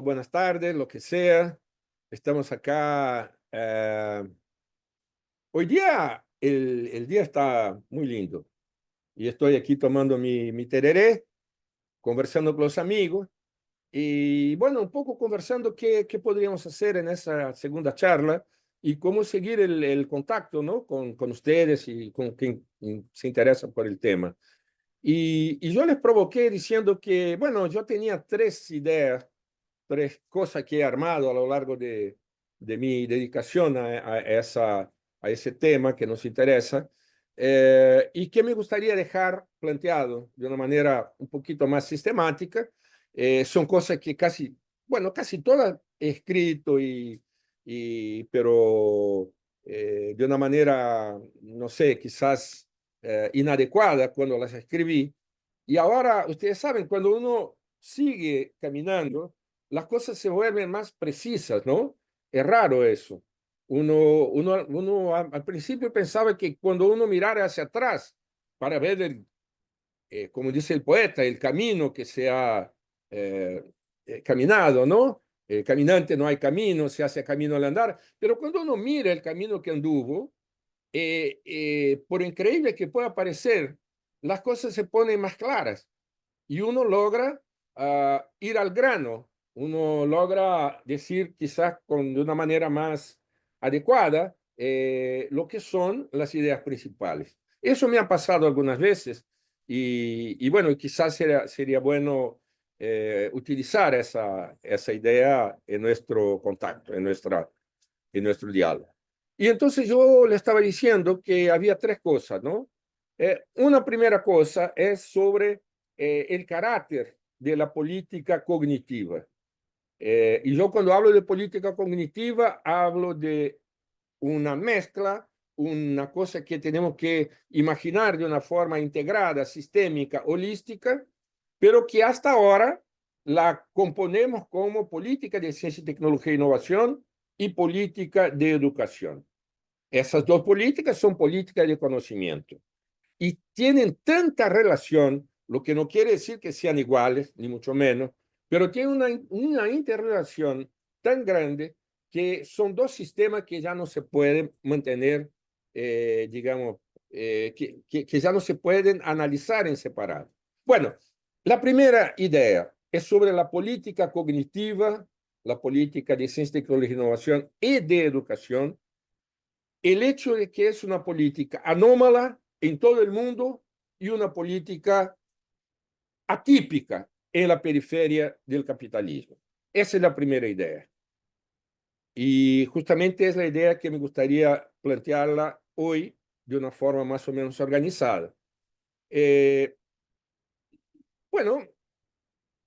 buenas tardes, lo que sea. Estamos acá. Hoy día el día está muy lindo y estoy aquí tomando mi tereré, conversando con los amigos y bueno, un poco conversando qué podríamos hacer en esa segunda charla y cómo seguir el contacto, ¿no? con ustedes y con quien se interesa por el tema. Y yo les provoqué diciendo que, bueno, yo tenía tres ideas, tres cosas que he armado a lo largo de mi dedicación a ese tema que nos interesa, y que me gustaría dejar planteado de una manera un poquito más sistemática. Son cosas que casi, bueno, casi todas he escrito, pero de una manera, no sé, quizás inadecuada cuando las escribí. Y ahora, ustedes saben, cuando uno sigue caminando, las cosas se vuelven más precisas, ¿no? Es raro eso. Uno al principio pensaba que cuando uno mirara hacia atrás para ver, como dice el poeta, el camino que se ha eh, caminado, ¿no? Caminante no hay camino, se hace camino al andar, pero cuando uno mira el camino que anduvo, por increíble que pueda parecer, las cosas se ponen más claras y uno logra ir al grano, uno logra decir quizás de una manera más adecuada lo que son las ideas principales. Eso me ha pasado algunas veces y bueno, quizás sería bueno utilizar esa idea en nuestro contacto, en nuestro diálogo. Y entonces yo le estaba diciendo que había tres cosas, ¿no? Una primera cosa es sobre el carácter de la política cognitiva. Y yo cuando hablo de política cognitiva hablo de una mezcla, una cosa que tenemos que imaginar de una forma integrada, sistémica, holística, pero que hasta ahora la componemos como política de ciencia, tecnología e innovación y política de educación. Esas dos políticas son políticas de conocimiento y tienen tanta relación, lo que no quiere decir que sean iguales, ni mucho menos, pero tienen una interrelación tan grande que son dos sistemas que ya no se pueden mantener, digamos, que ya no se pueden analizar en separado. Bueno, la primera idea es sobre la política cognitiva, la política de ciencia, tecnología e innovación y de educación, el hecho de que es una política anómala en todo el mundo y una política atípica en la periferia del capitalismo. Esa es la primera idea. Y justamente es la idea que me gustaría plantearla hoy de una forma más o menos organizada. Eh, bueno,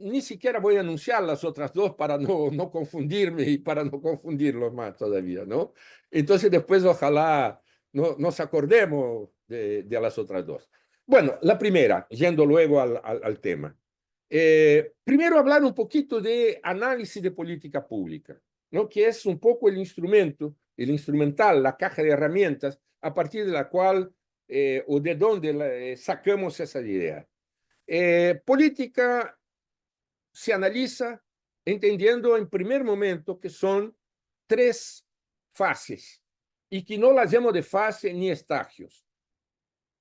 ni siquiera voy a anunciar las otras dos para no confundirme y para no confundirlos más todavía, ¿no? Entonces después ojalá nos acordemos de las otras dos. Bueno, la primera, yendo luego al tema. Primero hablar un poquito de análisis de política pública, ¿no? Que es un poco el instrumento, el instrumental, la caja de herramientas a partir de la cual o de donde sacamos esa idea. Política se analiza entendiendo en primer momento que son tres fases y que no las llamo de fase ni estagios,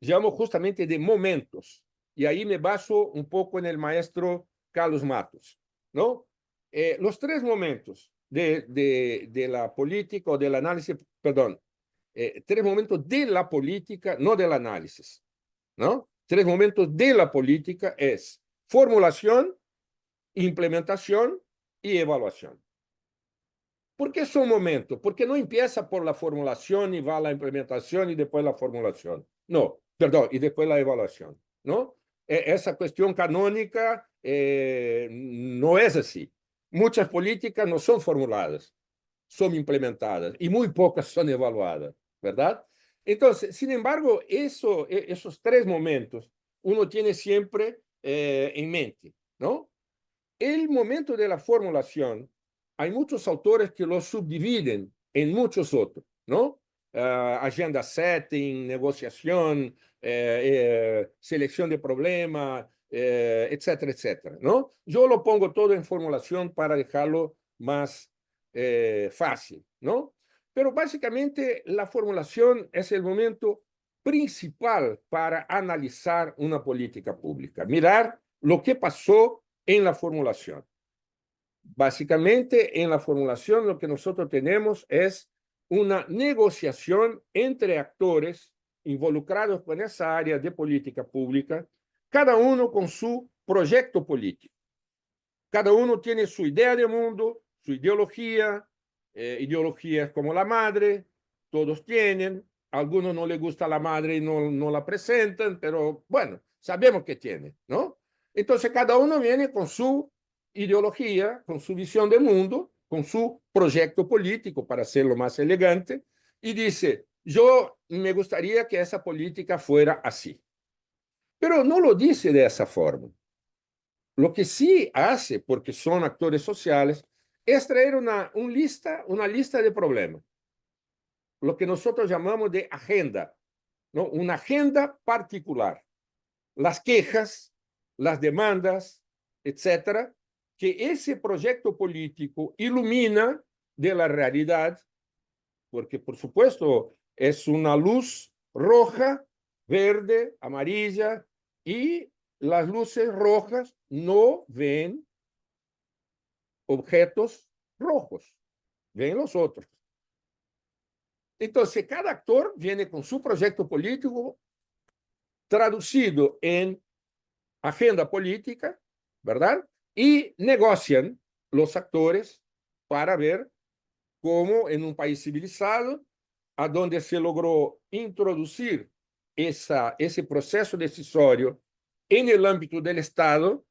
llamo justamente de momentos. Y ahí me baso un poco en el maestro Carlos Matos, ¿no? Los tres momentos de la política o del análisis, perdón, tres momentos de la política, no del análisis, ¿no? Tres momentos de la política es formulación, implementación y evaluación. ¿Por qué son momentos? Porque no empieza por la formulación y va a la implementación y después la formulación. No, perdón, y después la evaluación, ¿no? Esa cuestión canónica no es así. Muchas políticas no son formuladas, son implementadas y muy pocas son evaluadas, ¿verdad? Entonces, sin embargo, esos tres momentos uno tiene siempre en mente, ¿no? El momento de la formulación, hay muchos autores que lo subdividen en muchos otros, ¿no? Agenda setting, negociación, selección de problemas, etcétera, etcétera, ¿no? Yo lo pongo todo en formulación para dejarlo más fácil, ¿no? Pero básicamente la formulación es el momento principal para analizar una política pública, mirar lo que pasó en la formulación. Básicamente, en la formulación lo que nosotros tenemos es una negociación entre actores involucrados con esa área de política pública, cada uno con su proyecto político. Cada uno tiene su idea de mundo, su ideología, ideologías como la madre, todos tienen, a algunos no les gusta la madre y no la presentan, pero bueno, sabemos que tienen, ¿no? Entonces cada uno viene con su ideología, con su visión del mundo, con su proyecto político, para hacerlo más elegante, y dice, yo me gustaría que esa política fuera así. Pero no lo dice de esa forma. Lo que sí hace, porque son actores sociales, es traer una lista de problemas, lo que nosotros llamamos de agenda, ¿no? Una agenda particular. Las quejas, las demandas, etcétera, que ese proyecto político ilumina de la realidad, porque por supuesto es una luz roja, verde, amarilla, y las luces rojas no ven objetos rojos, ven los otros. Entonces, cada actor viene con su proyecto político traducido en agenda política, ¿verdad? Y negocian los actores para ver cómo en un país civilizado, a donde se logró introducir ese proceso decisorio en el ámbito del Estado,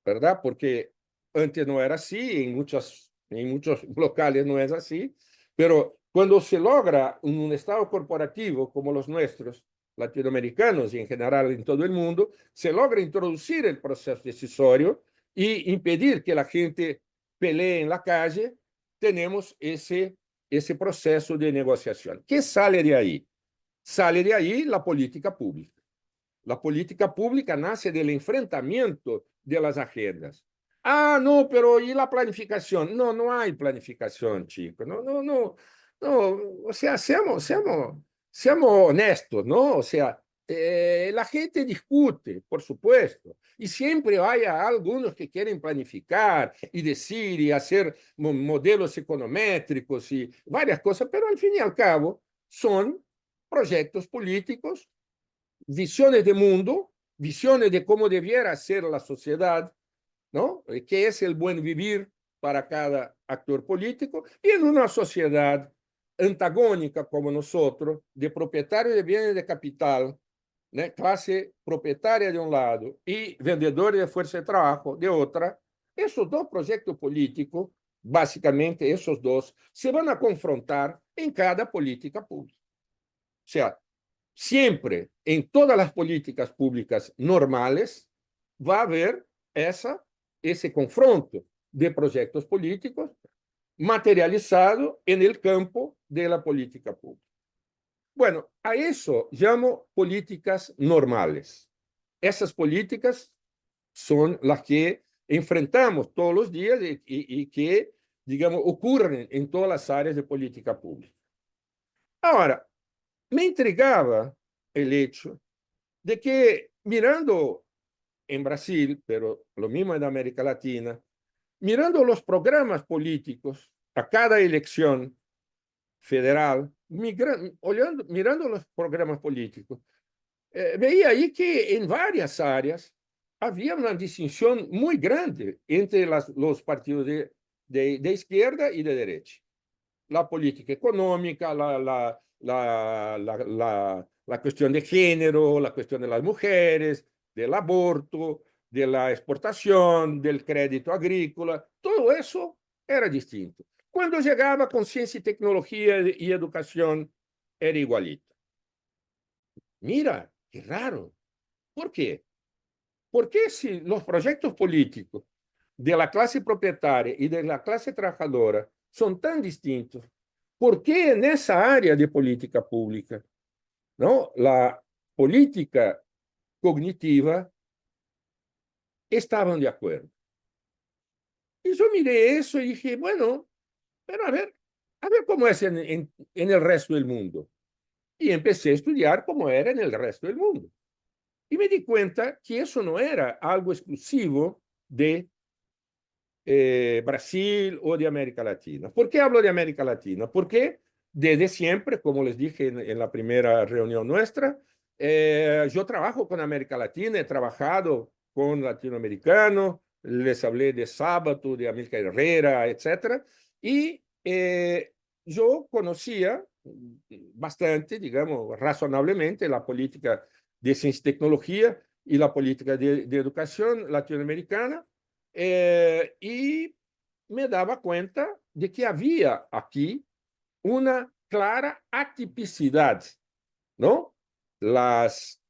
¿verdad? Porque antes no era así, en muchos locales no es así, pero cuando se logra un Estado corporativo como los nuestros, latinoamericanos y en general en todo el mundo, se logra introducir el proceso decisorio y impedir que la gente pelee en la calle, tenemos ese proceso de negociación. ¿Qué sale de ahí? Sale de ahí la política pública. La política pública nace del enfrentamiento de las agendas. Ah, no, pero ¿y la planificación? No, no hay planificación, chicos. No, no, no, no. O sea, seamos honestos, ¿no? O sea, la gente discute, por supuesto, y siempre hay algunos que quieren planificar y decir y hacer modelos econométricos y varias cosas, pero al fin y al cabo son proyectos políticos, visiones de mundo, visiones de cómo debiera ser la sociedad, ¿no? ¿Qué es el buen vivir para cada actor político? Y en una sociedad antagónica como nosotros, de propietarios de bienes de capital, ¿no? Clase propietaria de un lado y vendedores de fuerza de trabajo de otra, esos dos proyectos políticos, básicamente esos dos, se van a confrontar en cada política pública. O sea, siempre en todas las políticas públicas normales va a haber ese confronto de proyectos políticos materializado en el campo de la política pública. Bueno, a eso llamo políticas normales. Esas políticas son las que enfrentamos todos los días y que, digamos, ocurren en todas las áreas de política pública. Ahora, me intrigaba el hecho de que mirando en Brasil, pero lo mismo en América Latina, mirando los programas políticos a cada elección federal, mirando los programas políticos, veía ahí que en varias áreas había una distinción muy grande entre los partidos de izquierda y de derecha. La política económica, la cuestión de género, la cuestión de las mujeres, del aborto, de la exportación, del crédito agrícola, todo eso era distinto. Cuando llegaba con ciencia y tecnología y educación, era igualito. Mira, qué raro. ¿Por qué? Porque si los proyectos políticos de la clase propietaria y de la clase trabajadora son tan distintos, ¿por qué en esa área de política pública, ¿no? La política cognitiva estaban de acuerdo. Y yo miré eso y dije, bueno, pero a ver cómo es en el resto del mundo. Y empecé a estudiar cómo era en el resto del mundo. Y me di cuenta que eso no era algo exclusivo de Brasil o de América Latina. ¿Por qué hablo de América Latina? Porque desde siempre, como les dije en la primera reunión nuestra, yo trabajo con América Latina, he trabajado con latinoamericanos, les hablé de Sábato, de Amílcar Herrera, etcétera, y yo conocía bastante, digamos, razonablemente la política de ciencia y tecnología y la política de educación latinoamericana, y me daba cuenta de que había aquí una clara atipicidad, ¿no? Las,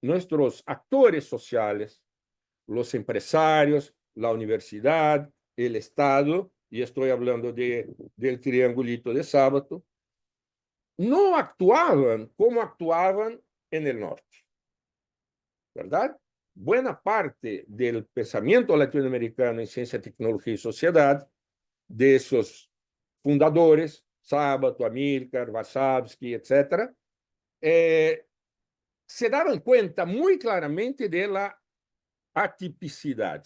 nuestros actores sociales, los empresarios, la universidad, el Estado, y estoy hablando del triangulito de Sábato, no actuaban como actuaban en el norte, ¿verdad? Buena parte del pensamiento latinoamericano en ciencia, tecnología y sociedad, de esos fundadores, Sábato, Amílcar, Warshawski, etcétera, se daban cuenta muy claramente de la atipicidad,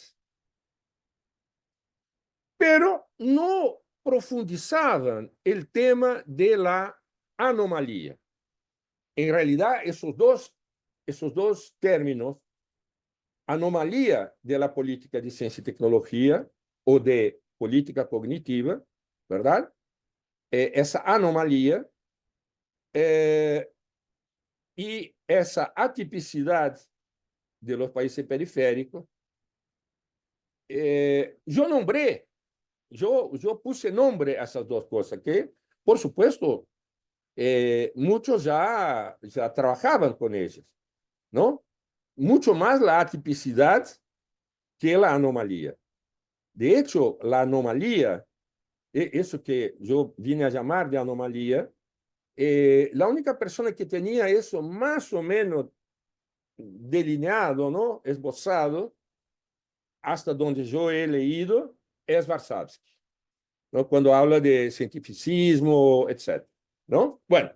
pero no profundizaban el tema de la anomalía. En realidad, esos dos términos, anomalía de la política de ciencia y tecnología o de política cognitiva, ¿verdad? Esa anomalía y esa atipicidad de los países periféricos, yo nombré, yo puse nombre a esas dos cosas, que, por supuesto, muchos ya trabajaban con ellas, ¿no? Mucho más la atipicidad que la anomalía. De hecho, la anomalía, eso que yo vine a llamar de anomalía, la única persona que tenía eso más o menos delineado, ¿no? Esbozado, hasta donde yo he leído, es Warshawski, ¿no? Cuando habla de cientificismo, etc. ¿No? Bueno,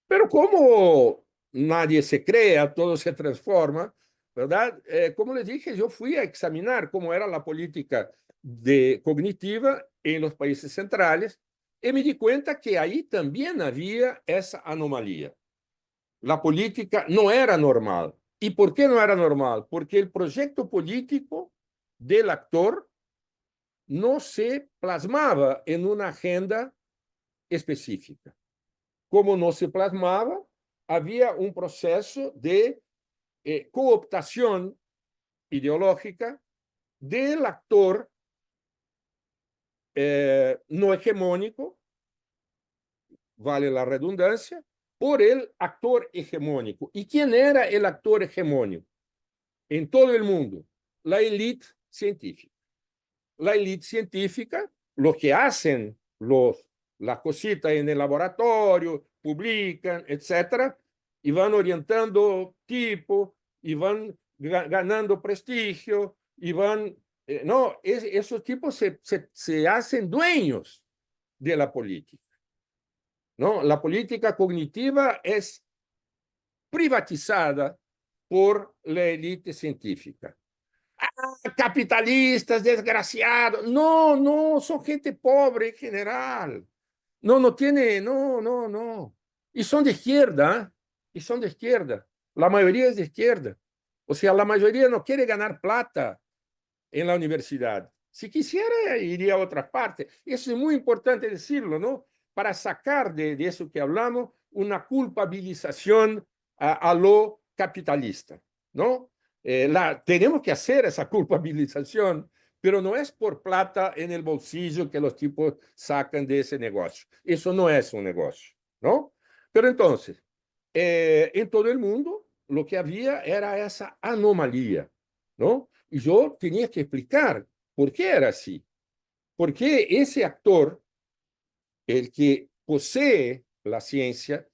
pero como nadie se crea, todo se transforma, ¿verdad? Como les dije, yo fui a examinar cómo era la política cognitiva en los países centrales y me di cuenta que ahí también había esa anomalía. La política no era normal. ¿Y por qué no era normal? Porque el proyecto político del actor no se plasmaba en una agenda específica. Como no se plasmaba, había un proceso de cooptación ideológica del actor no hegemónico, vale la redundancia, por el actor hegemónico. ¿Y quién era el actor hegemónico? En todo el mundo, la élite científica. La élite científica, lo que hacen las cositas en el laboratorio, publican, etcétera, y van orientando tipo, y van ganando prestigio, y van... no, esos tipos se hacen dueños de la política, ¿no? La política cognitiva es privatizada por la élite científica. Capitalistas, desgraciados. No, no, son gente pobre en general. No, no tiene, no, no, no. Y son de izquierda, ¿eh? Y son de izquierda. La mayoría es de izquierda. O sea, la mayoría no quiere ganar plata en la universidad. Si quisiera, iría a otra parte. Eso es muy importante decirlo, ¿no? Para sacar de eso que hablamos una culpabilización a lo capitalista, ¿no? Tenemos que hacer esa culpabilización, pero no es por plata en el bolsillo que los tipos sacan de ese negocio. Eso no es un negocio, ¿no? Pero entonces, en todo el mundo lo que había era esa anomalía, ¿no? Y yo tenía que explicar por qué era así. Por qué ese actor, el que posee la ciencia,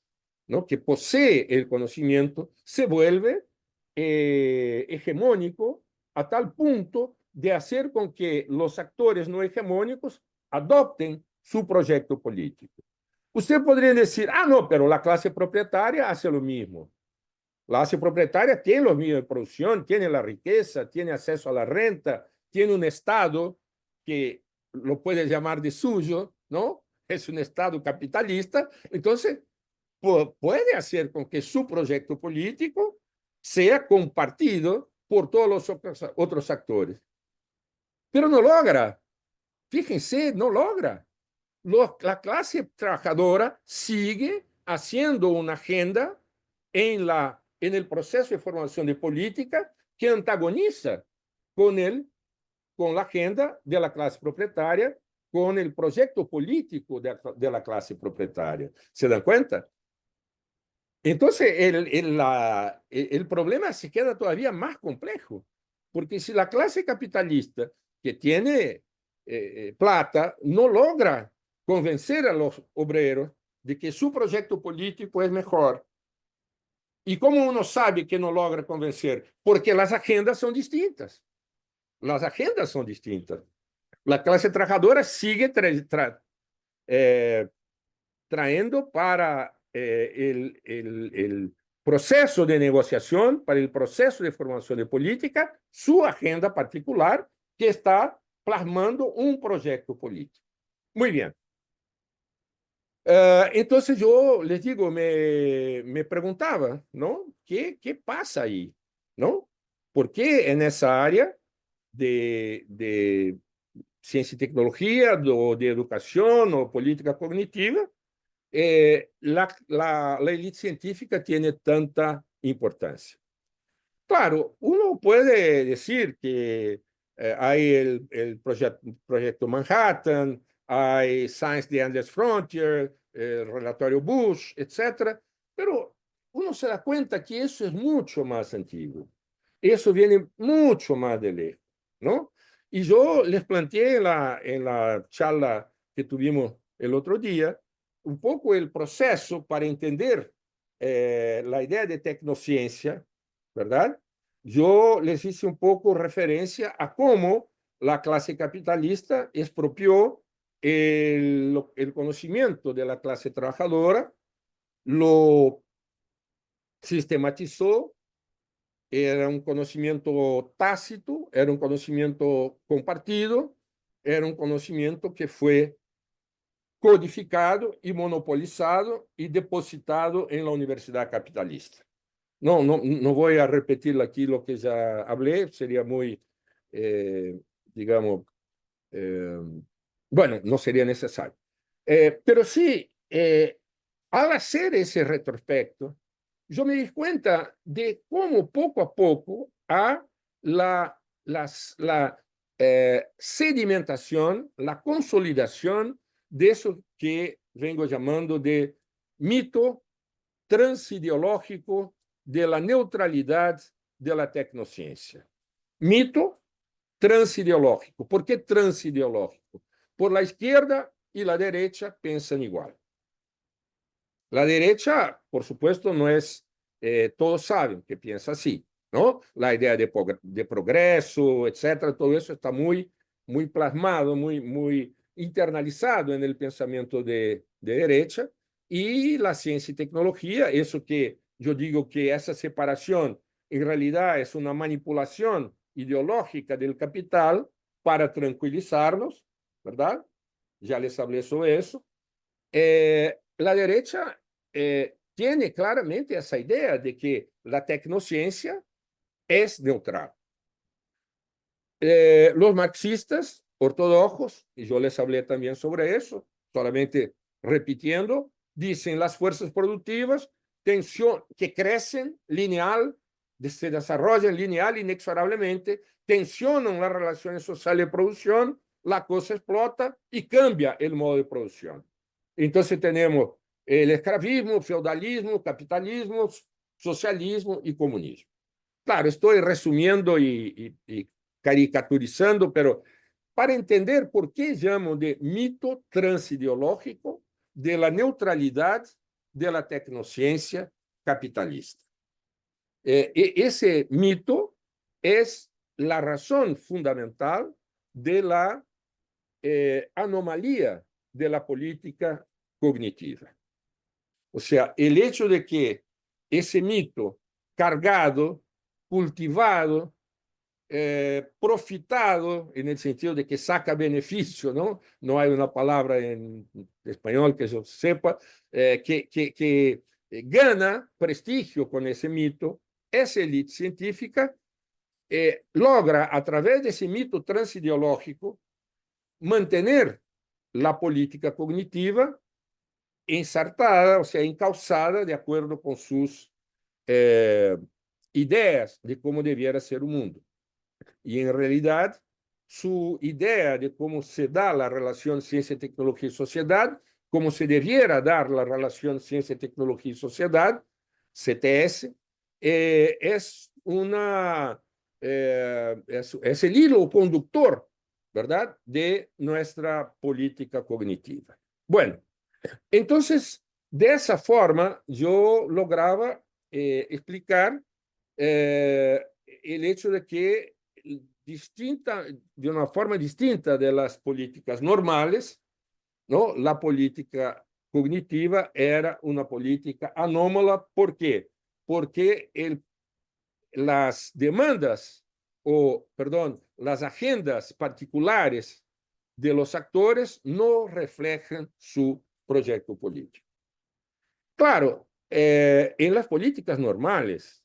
¿no? Que posee el conocimiento, se vuelve hegemónico a tal punto de hacer con que los actores no hegemónicos adopten su proyecto político. Usted podría decir, ah, no, pero la clase propietaria hace lo mismo. La clase propietaria tiene los medios de producción, tiene la riqueza, tiene acceso a la renta, tiene un Estado que lo puede llamar de suyo, ¿no? Es un Estado capitalista. Entonces, puede hacer con que su proyecto político sea compartido por todos los otros actores. Pero no logra. Fíjense, no logra. La clase trabajadora sigue haciendo una agenda en el proceso de formación de política que antagoniza con, con la agenda de la clase propietaria, con el proyecto político de la clase propietaria. ¿Se dan cuenta? Entonces, el problema se queda todavía más complejo, porque si la clase capitalista que tiene plata no logra convencer a los obreros de que su proyecto político es mejor, ¿y cómo uno sabe que no logra convencer? Porque las agendas son distintas. Las agendas son distintas. La clase trabajadora sigue trayendo para el proceso de negociación, para el proceso de formación de política, su agenda particular que está plasmando un proyecto político. Muy bien. Entonces yo les digo, me preguntaba, ¿no? ¿Qué pasa ahí? ¿No? ¿Por qué en esa área de ciencia y tecnología, de educación o política cognitiva, la élite científica tiene tanta importancia? Claro, uno puede decir que hay el proyecto Manhattan, hay Science the Endless Frontier, el relatorio Bush, etcétera, pero uno se da cuenta que eso es mucho más antiguo. Eso viene mucho más de lejos, ¿no? Y yo les planteé en la charla que tuvimos el otro día un poco el proceso para entender la idea de tecnociencia, ¿verdad? Yo les hice un poco referencia a cómo la clase capitalista expropió el conocimiento de la clase trabajadora, lo sistematizó, era un conocimiento tácito, era un conocimiento compartido, era un conocimiento que fue codificado y monopolizado y depositado en la universidad capitalista. No voy a repetir aquí lo que ya hablé, sería muy, digamos, eh, bueno, no sería necesario. Pero sí, al hacer ese retrospecto, yo me di cuenta de cómo poco a poco la sedimentación, la consolidación de eso que vengo llamando de mito transideológico de la neutralidad de la tecnociencia. Mito transideológico. ¿Por qué transideológico? Por la izquierda y la derecha piensan igual. La derecha, por supuesto, no es, todos saben que piensa así, ¿no? La idea de progreso, etcétera, todo eso está muy plasmado, muy internalizado en el pensamiento de derecha. Y la ciencia y tecnología, eso que yo digo que esa separación en realidad es una manipulación ideológica del capital para tranquilizarnos, ¿verdad? Ya les hablé sobre eso. La derecha tiene claramente esa idea de que la tecnociencia es neutral. Los marxistas ortodoxos, y yo les hablé también sobre eso, solamente repitiendo, dicen las fuerzas productivas que crecen lineal, se desarrollan lineal inexorablemente, tensionan las relaciones sociales de producción, la cosa explota y cambia el modo de producción. Entonces tenemos el esclavismo, feudalismo, capitalismo, socialismo y comunismo. Claro, estoy resumiendo y caricaturizando, pero para entender por qué llamo de mito transideológico de la neutralidad de la tecnociencia capitalista. Ese mito es la razón fundamental de la anomalía de la política cognitiva. O sea, el hecho de que ese mito cargado, cultivado, profitado, en el sentido de que saca beneficio, ¿no? No hay una palabra en español que yo sepa, que gana prestigio con ese mito, esa élite científica logra, a través de ese mito transideológico, mantener la política cognitiva ensartada, o sea, encauçada de acuerdo con sus ideas de cómo debiera ser el mundo. Y en realidad, su idea de cómo se da la relación ciencia, tecnología y sociedad, cómo se debiera dar la relación ciencia, tecnología y sociedad, CTS, es es el hilo conductor, ¿verdad?, de nuestra política cognitiva. Bueno, entonces, de esa forma, yo lograba explicar el hecho de que de una forma distinta de las políticas normales, ¿no? La política cognitiva era una política anómala. ¿Por qué? Porque las demandas, perdón, las agendas particulares de los actores no reflejan su proyecto político. Claro, en las políticas normales,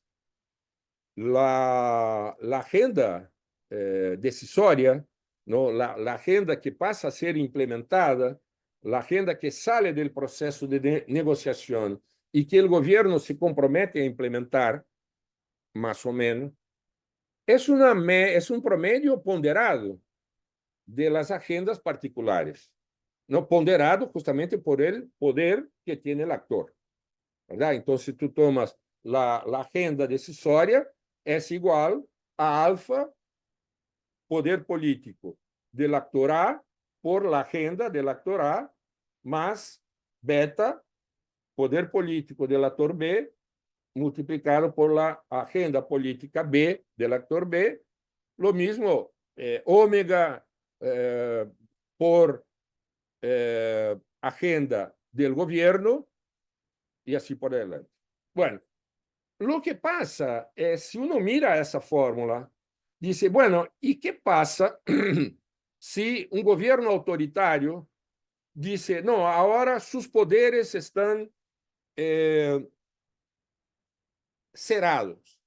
la agenda decisoria, ¿no? La agenda que pasa a ser implementada, la agenda que sale del proceso de negociación y que el gobierno se compromete a implementar, más o menos, es un promedio ponderado de las agendas particulares, ¿no? Ponderado justamente por el poder que tiene el actor, ¿verdad? Entonces, tú tomas la agenda decisoria, es igual a alfa, poder político del actor A, por la agenda del actor A, más beta, poder político del actor B, multiplicado por la agenda política B del actor B. Lo mismo, omega por agenda del gobierno y así por adelante. Bueno, lo que pasa es, si uno mira esa fórmula, dice, bueno, ¿y qué pasa si un gobierno autoritario dice, no, ahora sus poderes están cerrados?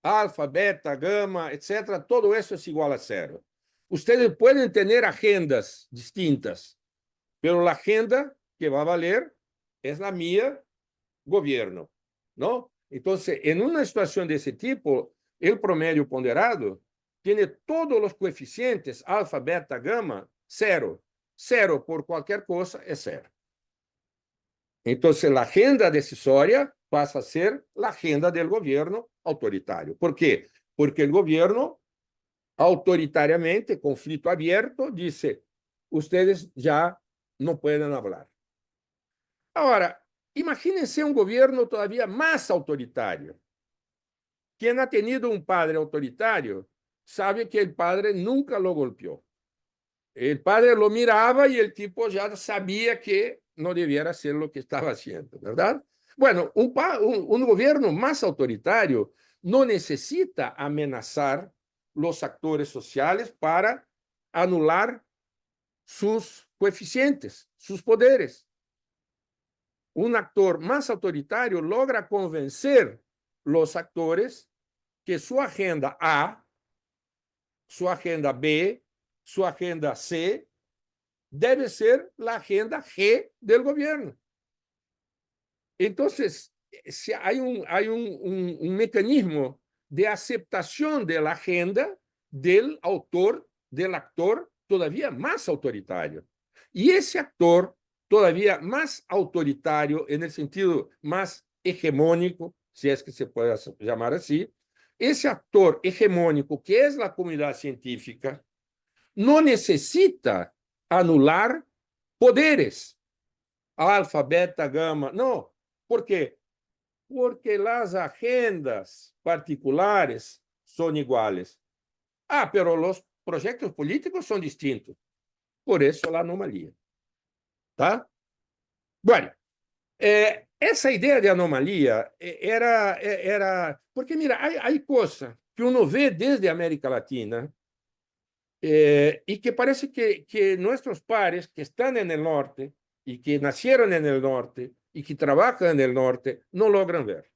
Alfa, beta, gamma, etcétera, todo eso es igual a cero. Ustedes pueden tener agendas distintas, pero la agenda que va a valer es la mía, gobierno, ¿no? Entonces, en una situación de ese tipo, el promedio ponderado tiene todos los coeficientes, alfa, beta, gamma, cero. Cero por cualquier cosa es cero. Entonces, la agenda decisoria pasa a ser la agenda del gobierno autoritario. ¿Por qué? Porque el gobierno autoritariamente, conflicto abierto, dice, ustedes ya no pueden hablar. Ahora, imagínense un gobierno todavía más autoritario. Quien ha tenido un padre autoritario sabe que el padre nunca lo golpeó. El padre lo miraba y el tipo ya sabía que no debiera hacer lo que estaba haciendo, ¿verdad? Bueno, un gobierno más autoritario no necesita amenazar los actores sociales para anular sus coeficientes, sus poderes. Un actor más autoritario logra convencer los actores que su agenda A, su agenda B, su agenda C debe ser la agenda G del gobierno. Entonces, si hay un mecanismo de aceptación de la agenda del autor, del actor todavía más autoritario. Y ese actor todavía más autoritario, en el sentido más hegemónico, si es que se puede llamar así, ese actor hegemónico que es la comunidad científica, no necesita anular poderes, alfa, beta, gamma, no. ¿Por qué? porque las agendas particulares son iguales. Ah, pero los proyectos políticos son distintos. Por eso la anomalía. ¿Tá? Bueno, essa ideia de anomalia era. Porque, mira, há coisas que uno vê desde a América Latina y que parece que nuestros pares que están en el norte y que nacieron en el norte y que trabajan en el norte no logran ver.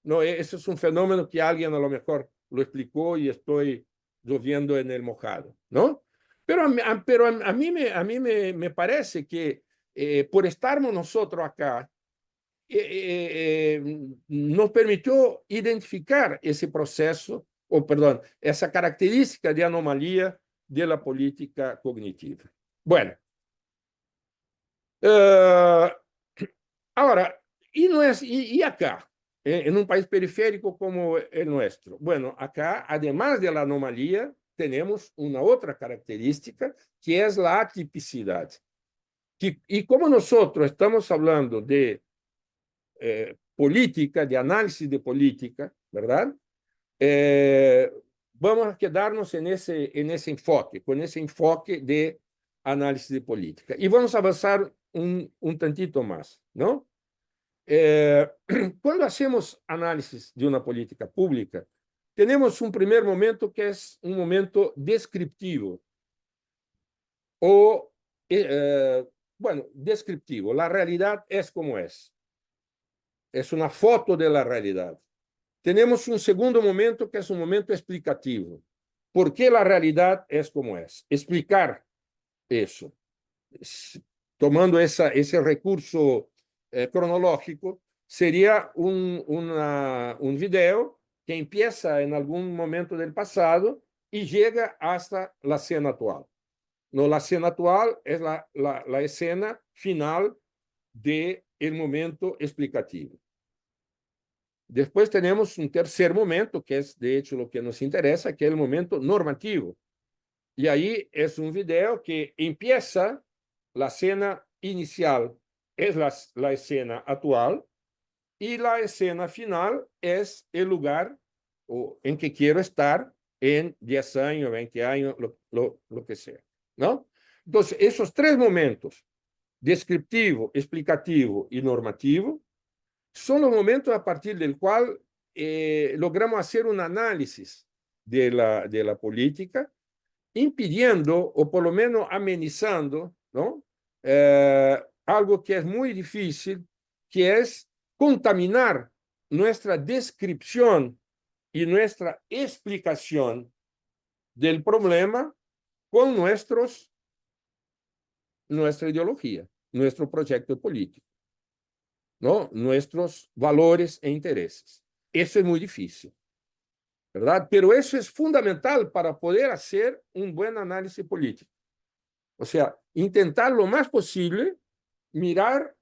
No, ese es un fenómeno que alguien a lo mejor lo explicó y estoy lloviendo en el mojado, ¿no? Pero a mí me parece que por estarmos nosotros acá, nos permitió identificar esse processo, ou, perdão, essa característica de anomalia de la política cognitiva. Bueno, uh, ahora, y acá, en un país periférico como el nuestro? Bueno, acá, además de la anomalía, tenemos una otra característica que es la atipicidad. Y como nosotros estamos hablando de política, de análisis de política, ¿verdad? Vamos a quedarnos en ese enfoque, con ese enfoque de análisis de política. Y vamos a avanzar un tantito más, ¿no? Cuando hacemos análisis de una política pública, tenemos un primer momento que es un momento descriptivo o, bueno, descriptivo. La realidad es como es una foto de la realidad. Tenemos un segundo momento que es un momento explicativo. ¿Por qué la realidad es como es? Explicar eso. Tomando ese recurso cronológico, sería un video que empieza en algún momento del pasado y llega hasta la escena actual. No, la escena actual es la escena final del momento explicativo. Después tenemos un tercer momento, que es de hecho lo que nos interesa, que es el momento normativo. Y ahí es un video que empieza la escena inicial, es la escena actual, y la escena final es el lugar en que quiero estar en 10 años, 20 años, lo que sea, ¿no? Entonces, esos tres momentos, descriptivo, explicativo y normativo, son los momentos a partir del cual logramos hacer un análisis de la política, impidiendo o por lo menos amenizando, ¿no? Algo que es muy difícil, que es contaminar nuestra descripción y nuestra explicación del problema con nuestra ideología, nuestro proyecto político, ¿no? Nuestros valores e intereses. Eso es muy difícil, ¿verdad? Pero eso es fundamental para poder hacer un buen análisis político. O sea, intentar lo más posible mirar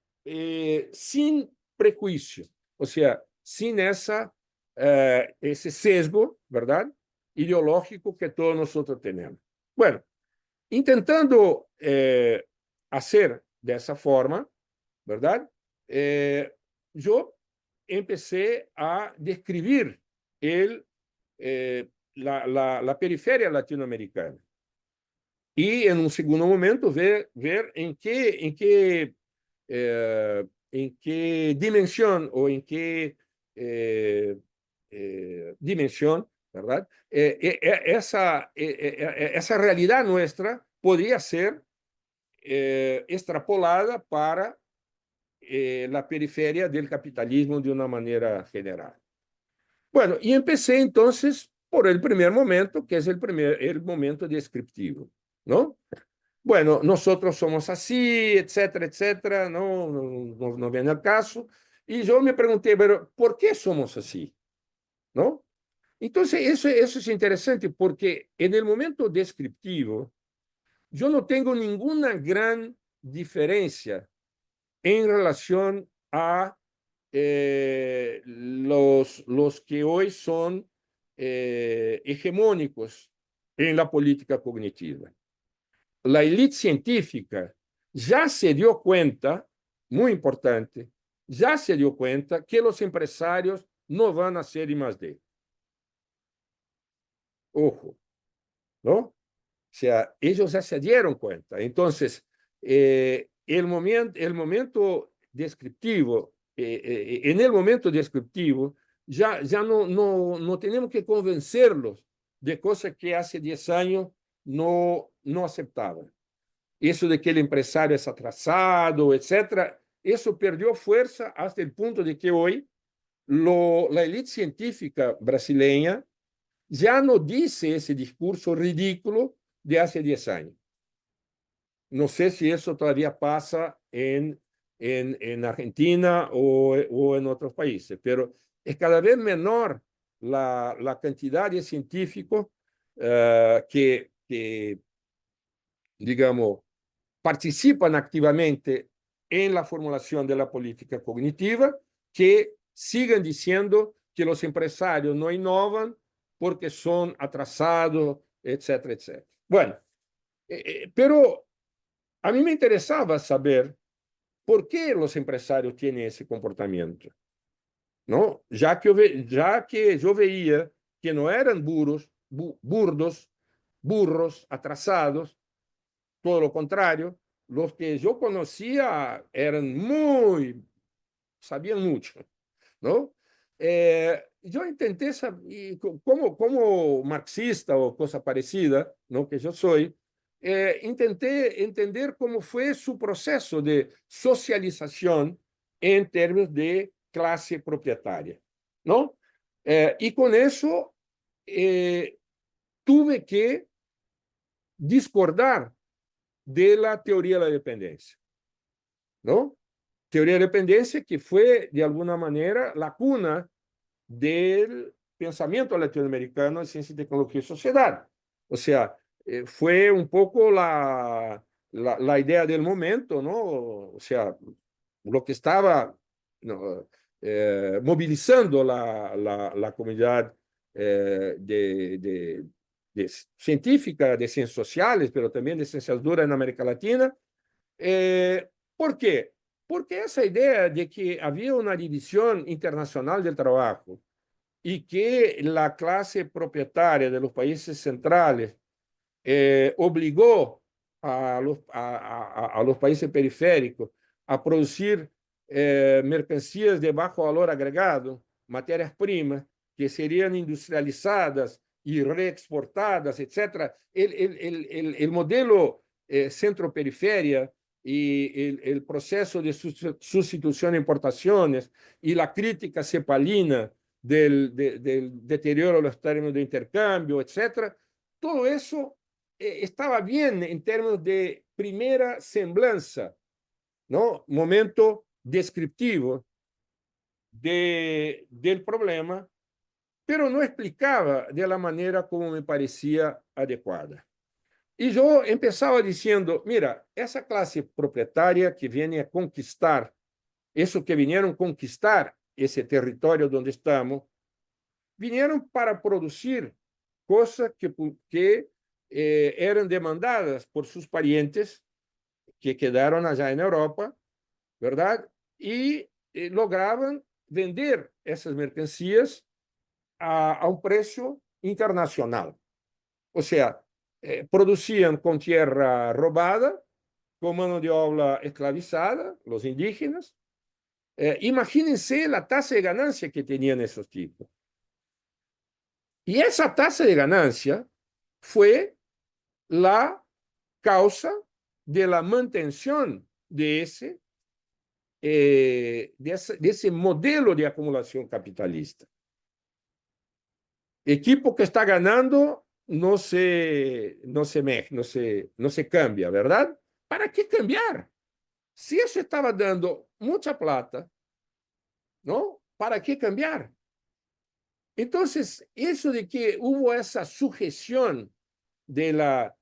sin prejuicio, o sea, sin ese sesgo, ¿verdad? Ideológico que todos nosotros tenemos. Bueno, intentando hacer de esa forma, ¿verdad? Yo empecé a describir la periferia latinoamericana. Y en un segundo momento ver en qué dimensión o en qué dimensión, ¿verdad? Esa realidad nuestra podría ser extrapolada para la periferia del capitalismo de una manera general. Bueno, y empecé entonces por el primer momento, que es el momento descriptivo, ¿no? Bueno, nosotros somos así, etcétera, etcétera, no viene al caso. Y yo me pregunté, pero ¿por qué somos así? ¿No? Entonces, eso es interesante porque en el momento descriptivo, yo no tengo ninguna gran diferencia en relación a los que hoy son hegemónicos en la política cognitiva. La élite científica ya se dio cuenta, muy importante, ya se dio cuenta que los empresarios no van a hacer I+D. Ojo, ¿no? O sea, ellos ya se dieron cuenta. Entonces, el momento descriptivo, en el momento descriptivo, ya no tenemos que convencerlos de cosas que hace 10 años no aceptaban. Eso de que el empresario es atrasado, etcétera, eso perdió fuerza hasta el punto de que hoy la élite científica brasileña ya no dice ese discurso ridículo de hace 10 años. No sé si eso todavía pasa en Argentina o en otros países, pero es cada vez menor la cantidad de científicos que, digamos, participan activamente en la formulación de la política cognitiva, que siguen diciendo que los empresarios no innovan porque son atrasados, etcétera, etcétera. Bueno, pero a mí me interesaba saber por qué los empresarios tienen ese comportamiento, ¿no? Ya que yo veía que no eran burros, atrasados, todo lo contrario, los que yo conocía eran sabían mucho, ¿no? Yo intenté, como marxista o cosa parecida, ¿no? Que yo soy, intenté entender cómo fue su proceso de socialización en términos de clase propietaria, ¿no? Y con eso tuve que discordar de la teoría de la dependencia, ¿no? Teoría de la dependencia que fue, de alguna manera, la cuna del pensamiento latinoamericano de ciencia, tecnología y sociedad. O sea, fue un poco la idea del momento, ¿no? O sea, lo que estaba, ¿no? Movilizando la comunidad de científica, de ciencias sociales, pero también de ciencias duras en América Latina. ¿Por qué? Porque esa idea de que había una división internacional del trabajo y que la clase propietaria de los países centrales obligó a los países periféricos a producir mercancías de bajo valor agregado, materias primas, que serían industrializadas y reexportadas, etc. El modelo centro-periferia y el proceso de sustitución de importaciones y la crítica cepalina del deterioro de los términos de intercambio, etc. Todo eso estaba bien en términos de primera semblanza, ¿no? Momento descriptivo del problema, pero no explicaba de la manera como me parecía adecuada. Y yo empezaba diciendo, mira, esa clase propietaria que viene a conquistar, eso que vinieron conquistar ese territorio donde estamos, vinieron para producir cosas que eran demandadas por sus parientes que quedaron allá en Europa, ¿verdad? Y lograban vender esas mercancías a un precio internacional. O sea, producían con tierra robada, con mano de obra esclavizada, los indígenas. Imagínense la tasa de ganancia que tenían esos tipos. Y esa tasa de ganancia fue la causa de la mantención de ese modelo de acumulación capitalista. Equipo que está ganando no se cambia, ¿verdad? ¿Para qué cambiar? Si eso estaba dando mucha plata, ¿no? ¿Para qué cambiar? Entonces, eso de que hubo esa sujeción de la...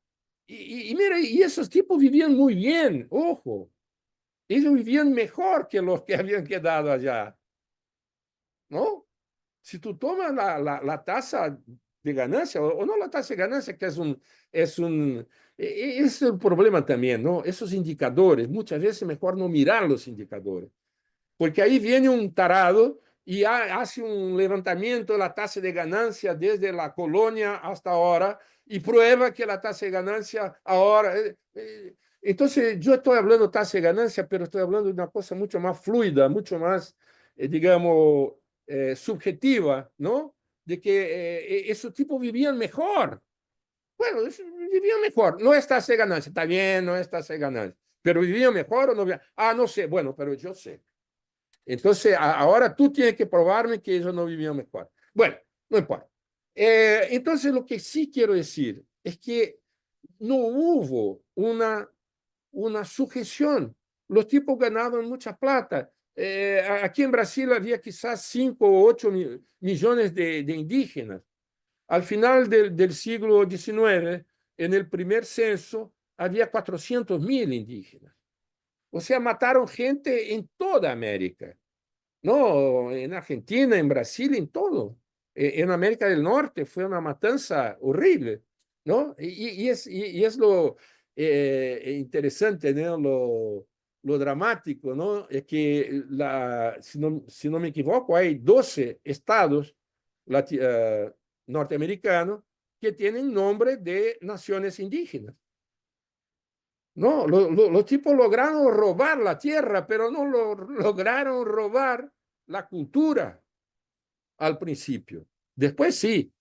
Y mira, y esos tipos vivían muy bien, ojo, ellos vivían mejor que los que habían quedado allá, ¿no? Si tú tomas la tasa de ganancia, o no la tasa de ganancia, que es un problema también, ¿no? Esos indicadores, muchas veces es mejor no mirar los indicadores, porque ahí viene un tarado y hace un levantamiento de la tasa de ganancia desde la colonia hasta ahora y prueba que la tasa de ganancia ahora... entonces, yo estoy hablando de tasa de ganancia, pero estoy hablando de una cosa mucho más fluida, mucho más, digamos, subjetiva, ¿no? De que esos tipos vivían mejor. Bueno, vivían mejor. No es tasa de ganancia, está bien, no es tasa de ganancia. Pero vivían mejor o no vivían. Ah, no sé. Bueno, pero yo sé. Entonces, ahora tú tienes que probarme que ellos no vivían mejor. Bueno, no importa. Entonces, lo que sí quiero decir es que no hubo una sujeción. Los tipos ganaban mucha plata. Aquí en Brasil había quizás 5 o 8 millones de indígenas. Al final del siglo XIX, en el primer censo, había 400.000 indígenas. O sea, mataron gente en toda América. No, en Argentina, en Brasil, en todo. En América del Norte fue una matanza horrible, ¿no? Y es lo interesante, ¿no? Lo dramático, ¿no? Es que, si no me equivoco, hay 12 estados norteamericanos que tienen nombre de naciones indígenas. No, los tipos lograron robar la tierra, pero no lograron robar la cultura al principio. Después sí,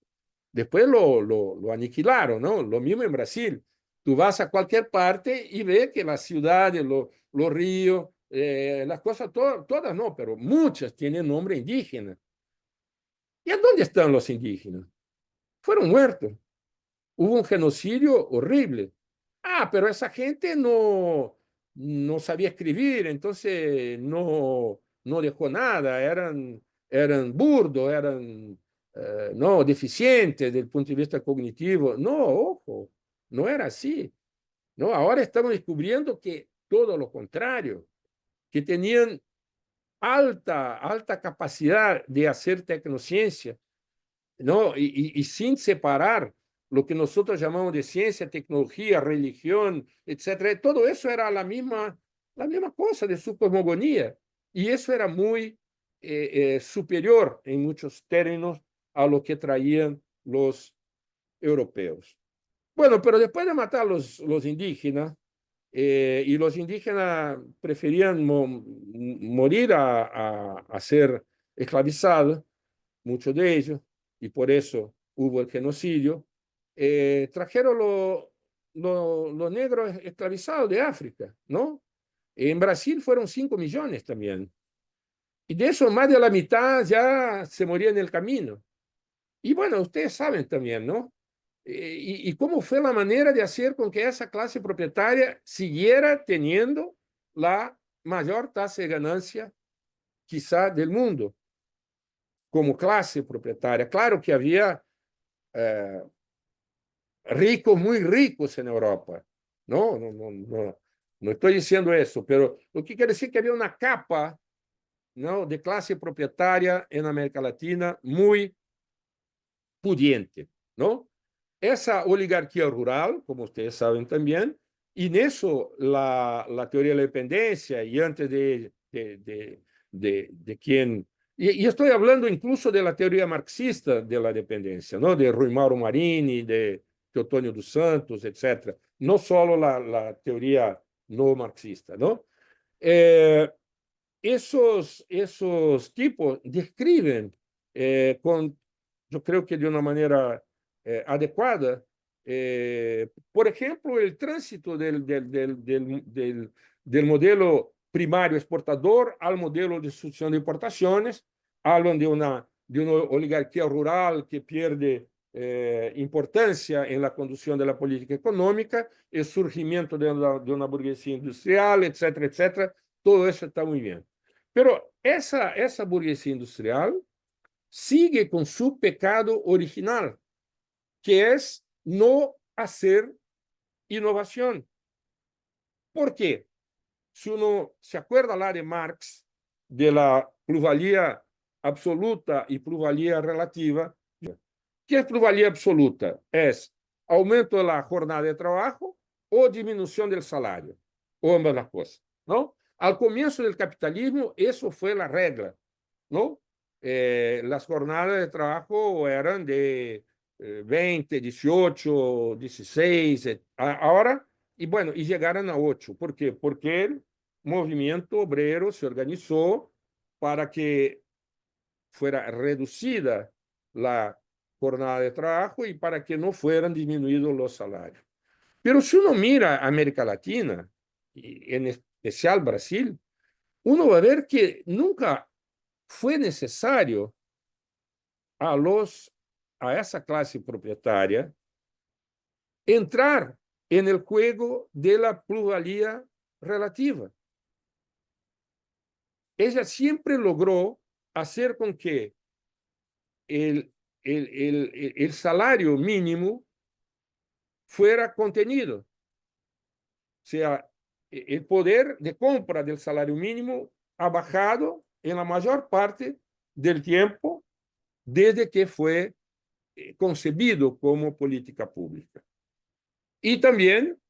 después lo aniquilaron, ¿no? Lo mismo en Brasil. Tú vas a cualquier parte y ves que las ciudades, los ríos, las cosas, todas no, pero muchas tienen nombre indígena. ¿Y a dónde están los indígenas? Fueron muertos. Hubo un genocidio horrible. Ah, pero esa gente no sabía escribir, entonces no dejó nada, eran burdos, eran no, deficientes desde el punto de vista cognitivo. No, ojo, no era así. No, ahora estamos descubriendo que todo lo contrario, que tenían alta capacidad de hacer tecnociencia, ¿no? Y sin separar lo que nosotros llamamos de ciencia, tecnología, religión, etcétera. Todo eso era la misma cosa de su cosmogonía. Y eso era muy superior en muchos términos a lo que traían los europeos. Bueno, pero después de matar a los indígenas, y los indígenas preferían morir a ser esclavizados, muchos de ellos, y por eso hubo el genocidio, trajeron los negros esclavizados de África, ¿no? En Brasil fueron 5 millones también. Y de eso más de la mitad ya se moría en el camino. Y bueno, ustedes saben también, ¿no? Y cómo fue la manera de hacer con que esa clase propietaria siguiera teniendo la mayor tasa de ganancia quizá del mundo como clase propietaria. Claro que había eh, ricos, muy ricos en Europa. No estoy diciendo eso, pero lo que quiere decir es que había una capa, ¿no?, de clase propietaria en América Latina muy pudiente, ¿no? Esa oligarquía rural, como ustedes saben también, y en eso la teoría de la dependencia, y antes de quien... Y estoy hablando incluso de la teoría marxista de la dependencia, ¿no?, de Rui Mauro Marini, de Teotônio dos Santos, etc. No solo la teoría no marxista, ¿no? Esos tipos describen yo creo que de una manera adecuada, por ejemplo, el tránsito del modelo primario exportador al modelo de sucesión de importaciones. Hablan de una oligarquía rural que pierde importancia en la conducción de la política económica, el surgimiento de una burguesía industrial, etcétera, etcétera. Todo eso está muy bien. Pero esa burguesía industrial sigue con su pecado original, que es no hacer innovación. ¿Por qué? Si uno se acuerda lá de Marx, de la plusvalía absoluta y plusvalía relativa, ¿qué es plusvalía absoluta? Es aumento de la jornada de trabajo o disminución del salario, o ambas las cosas, ¿no? Al comienzo del capitalismo, eso fue la regla, ¿no? Las jornadas de trabajo eran de 20, 18, 16, ahora, y bueno, y llegaron a 8. ¿Por qué? Porque el movimiento obrero se organizó para que fuera reducida la jornada de trabajo y para que no fueran disminuidos los salarios. Pero si uno mira América Latina, y en especial Brasil, uno va a ver que nunca fue necesario a, a esa clase propietaria entrar en el juego de la plusvalía relativa. Ella siempre logró hacer con que el, el salario mínimo fuera contenido. O sea, el poder de compra del salario mínimo ha bajado en la mayor parte del tiempo desde que fue concebido como política pública. Y también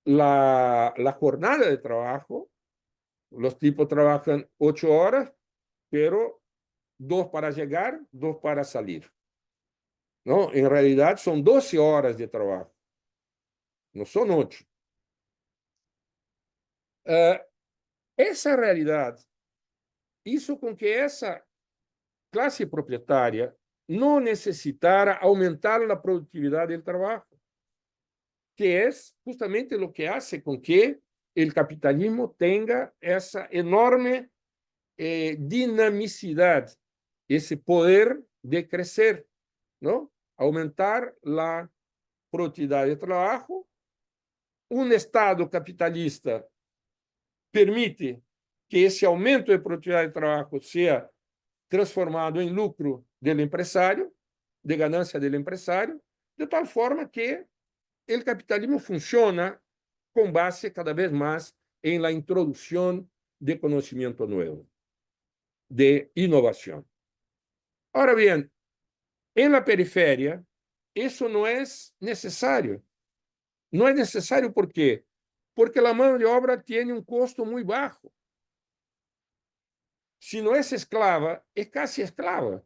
la jornada de trabajo, los tipos trabajan 8 horas, pero 2 para llegar, 2 para salir. ¿No? En realidad son 12 horas de trabajo, no son 8. Esa realidad hizo con que esa clase propietaria no necesitara aumentar la productividad del trabajo, que es justamente lo que hace con que el capitalismo tenga esa enorme dinamicidad, ese poder de crecer, ¿no? Aumentar la productividad de trabajo. Un Estado capitalista permite que esse aumento de produtividade de trabalho seja transformado em lucro do empresário, de ganância do empresário, de tal forma que o capitalismo funciona com base cada vez mais em la introdução de conhecimento novo, de inovação. Ahora bien, en la periferia, eso no es necesario. No es necesario, ¿por qué? Porque la mano de obra tiene un costo muy bajo. Si no es esclava, es casi esclava.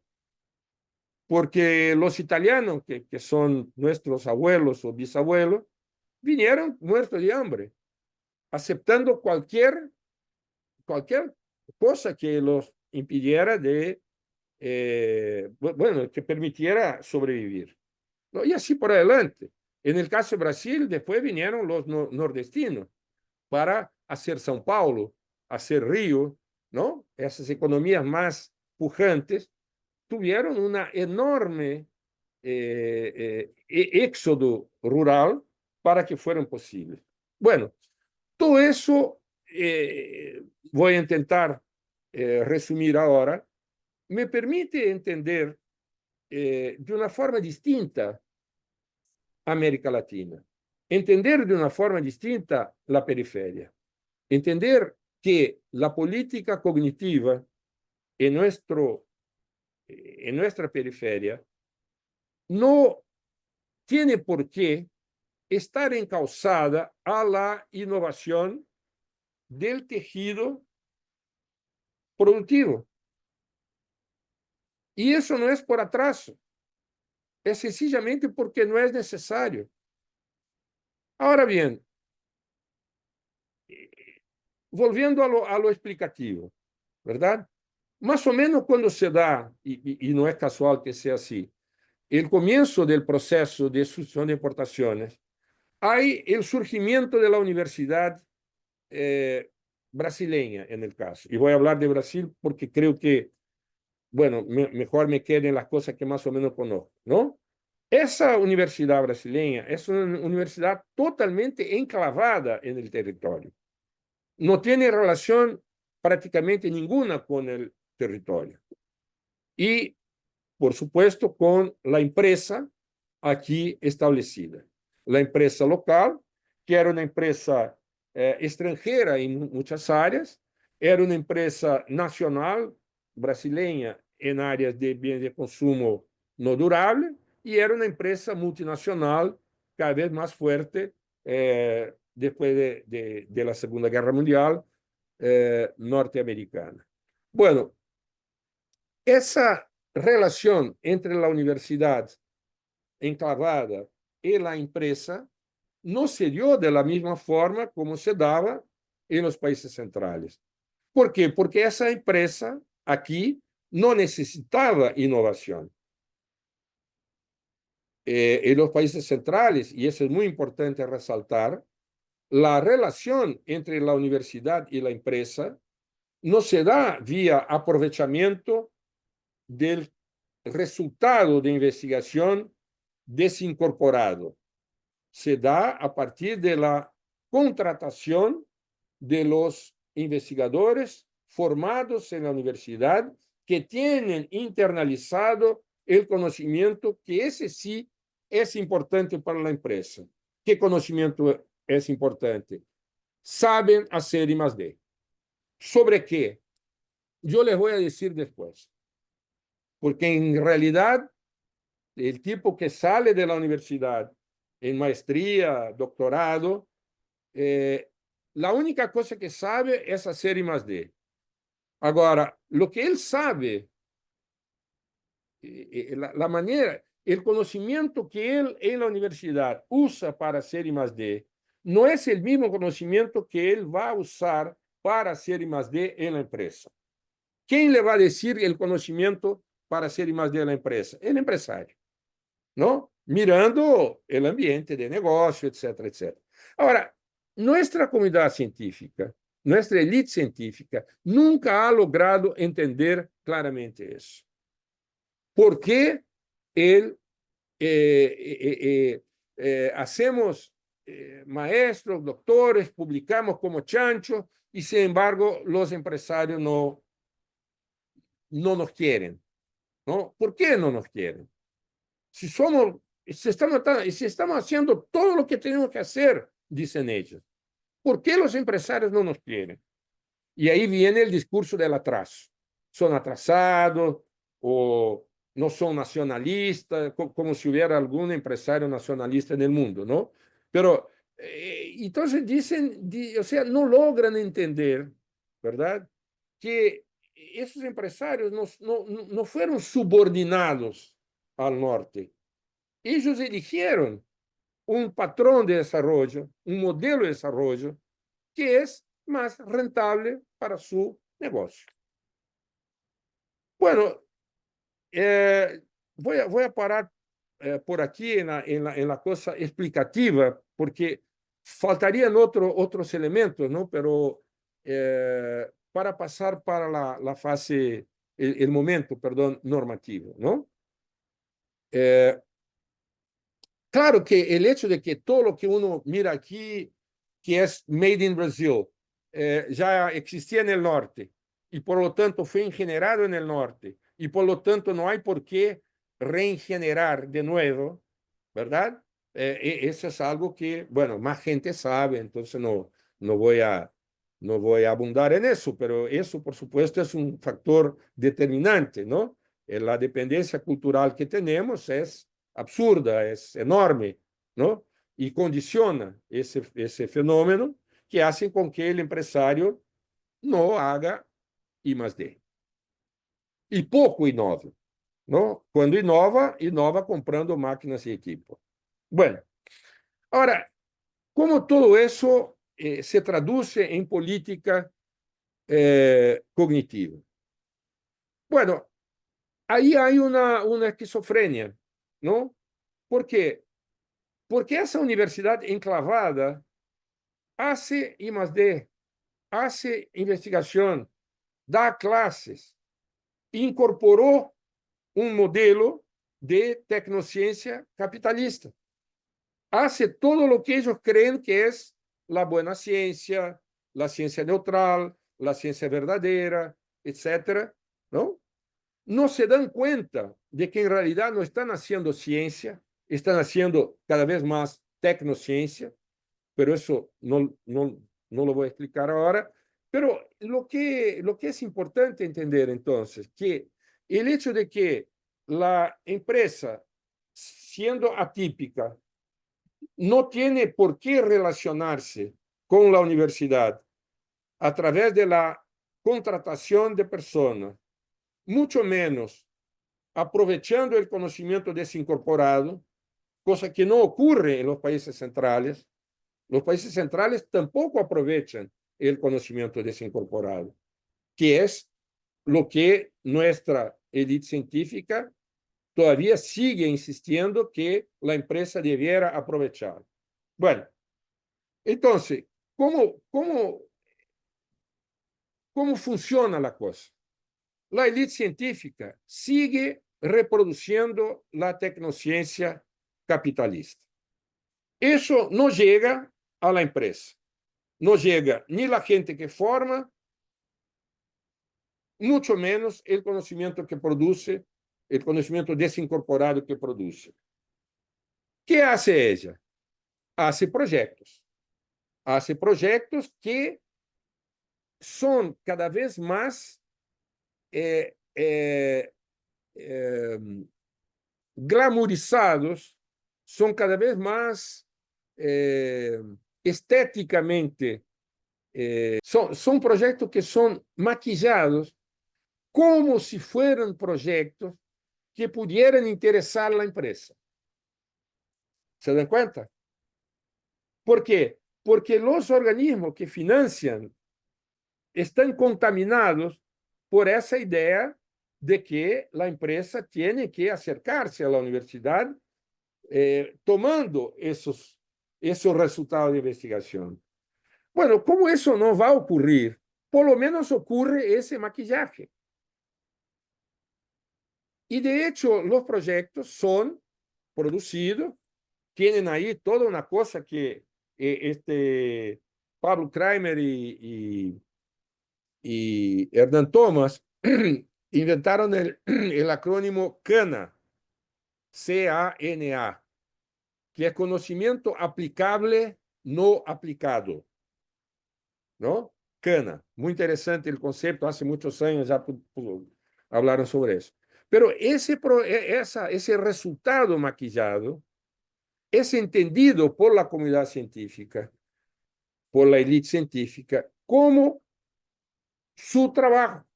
Porque los italianos, que son nuestros abuelos o bisabuelos, vinieron muertos de hambre, aceptando cualquier cosa que los impidiera de, bueno, que permitiera sobrevivir. ¿No? Y así por adelante. En el caso de Brasil, después vinieron los nordestinos para hacer São Paulo, hacer Río, ¿no? Esas economías más pujantes tuvieron una enorme éxodo rural para que fueran posibles. Bueno, todo eso voy a intentar resumir ahora, me permite entender de una forma distinta América Latina, entender de una forma distinta la periferia, entender que la política cognitiva en, en nuestra periferia no tiene por qué estar encauzada a la innovación del tejido productivo. Y eso no es por atraso, es sencillamente porque no es necesario. Ahora bien, volviendo a lo explicativo, ¿verdad? Más o menos cuando se da, y no es casual que sea así, el comienzo del proceso de sucesión de importaciones, hay el surgimiento de la universidad brasileña en el caso. Y voy a hablar de Brasil porque creo que, bueno, mejor me queden las cosas que más o menos conozco, ¿no? Esa universidad brasileña es una universidad totalmente enclavada en el territorio. No tiene relación prácticamente ninguna con el territorio. Y, por supuesto, con la empresa aquí establecida. La empresa local, que era una empresa extranjera en muchas áreas, era una empresa nacional brasileña en áreas de bienes de consumo no durable y era una empresa multinacional cada vez más fuerte después de la Segunda Guerra Mundial, norteamericana. Bueno, esa relación entre la universidad enclavada y la empresa no se dio de la misma forma como se daba en los países centrales. ¿Por qué? Porque esa empresa aquí no necesitaba innovación. En los países centrales, y eso es muy importante resaltar, la relación entre la universidad y la empresa no se da vía aprovechamiento del resultado de investigación desincorporado. Se da a partir de la contratación de los investigadores formados en la universidad que tienen internalizado el conocimiento que ese sí es importante para la empresa. ¿Qué conocimiento es importante? Saben hacer I+D. ¿Sobre qué? Yo les voy a decir después. Porque en realidad el tipo que sale de la universidad en maestría, doctorado, la única cosa que sabe es hacer I+D. Agora, lo que ele sabe, la manera, el conocimiento que él en la universidad usa para hacer I+D, no es el mismo conocimiento que él va a usar para hacer I+D en la empresa. ¿Quién le va a decir el conocimiento para hacer I+D en la empresa? El empresario, ¿no? Mirando el ambiente de negocio, etcétera, etcétera. Ahora, nuestra comunidad científica, nuestra élite científica, nunca ha logrado entender claramente eso. ¿Por qué el, hacemos maestros, doctores, publicamos como chancho y, sin embargo, los empresarios no nos quieren? ¿No? ¿Por qué no nos quieren? Si somos, si estamos haciendo todo lo que tenemos que hacer, dicen ellos. ¿Por qué los empresarios no nos quieren? Y ahí viene el discurso del atraso. Son atrasados o no son nacionalistas, como si hubiera algún empresario nacionalista en el mundo, ¿no? Pero entonces dicen, o sea, no logran entender, ¿verdad? Que esos empresarios no fueron subordinados al norte. Ellos eligieron un patrón de desarrollo, un modelo de desarrollo que es más rentable para su negocio. Bueno, voy a parar por aquí en la cosa explicativa, porque faltarían otros elementos, ¿no? Pero para pasar para la fase, el momento, perdón, normativo, ¿no? Claro que el hecho de que todo lo que uno mira aquí, que es made in Brazil, ya existía en el norte y por lo tanto fue ingenerado en el norte y por lo tanto no hay por qué reingenerar de nuevo, ¿verdad? Eso es algo que, bueno, más gente sabe, entonces no voy a, no voy a abundar en eso, pero eso, por supuesto, es un factor determinante, ¿no? La dependencia cultural que tenemos es absurda, es enorme, ¿no? Y condiciona ese fenómeno que hace con que el empresario no haga I+D. Y poco innova, ¿no? Cuando innova comprando máquinas y equipo. Bueno, ahora, ¿cómo todo eso se traduce en política cognitiva? Bueno, ahí hay una esquizofrenia, ¿no? ¿Por qué? Porque esa universidad enclavada hace I+D, hace investigación, da clases, incorporó un modelo de tecnociencia capitalista. Hace todo lo que ellos creen que es la buena ciencia, la ciencia neutral, la ciencia verdadera, etcétera, ¿no? No se dan cuenta de que en realidad no están haciendo ciencia, están haciendo cada vez más tecnociencia, pero eso no lo voy a explicar ahora. Pero lo que es importante entender entonces, que el hecho de que la empresa, siendo atípica, no tiene por qué relacionarse con la universidad a través de la contratación de personas, mucho menos aprovechando el conocimiento desincorporado, cosa que no ocurre en los países centrales. Los países centrales tampoco aprovechan el conocimiento desincorporado, que es lo que nuestra élite científica todavía sigue insistiendo que la empresa debiera aprovechar. Bueno, entonces, ¿cómo funciona la cosa? La élite científica sigue reproduciendo la tecnociencia capitalista. Eso no llega a la empresa. No llega ni la gente que forma, mucho menos el conocimiento que produce, el conocimiento desincorporado que produce. ¿Qué hace ella? Hace proyectos. Hace proyectos que son cada vez más eh, eh, eh, glamorizados, son cada vez más estéticamente, son proyectos que son maquillados como si fueran proyectos que pudieran interesar a la empresa. ¿Se dan cuenta? ¿Por qué? Porque los organismos que financian están contaminados por esa idea de que la empresa tiene que acercarse a la universidad tomando esos resultados de investigación. Bueno, como eso no va a ocurrir, por lo menos ocurre ese maquillaje. Y de hecho, los proyectos son producidos, tienen ahí toda una cosa que este Pablo Kramer y Hernán Thomas inventaron el acrónimo CANA, C-A-N-A, que es conocimiento aplicable no aplicado, ¿no? CANA. Muy interesante el concepto, hace muchos años ya hablaron sobre eso. Pero ese resultado maquillado es entendido por la comunidad científica, por la élite científica, como su trabajo.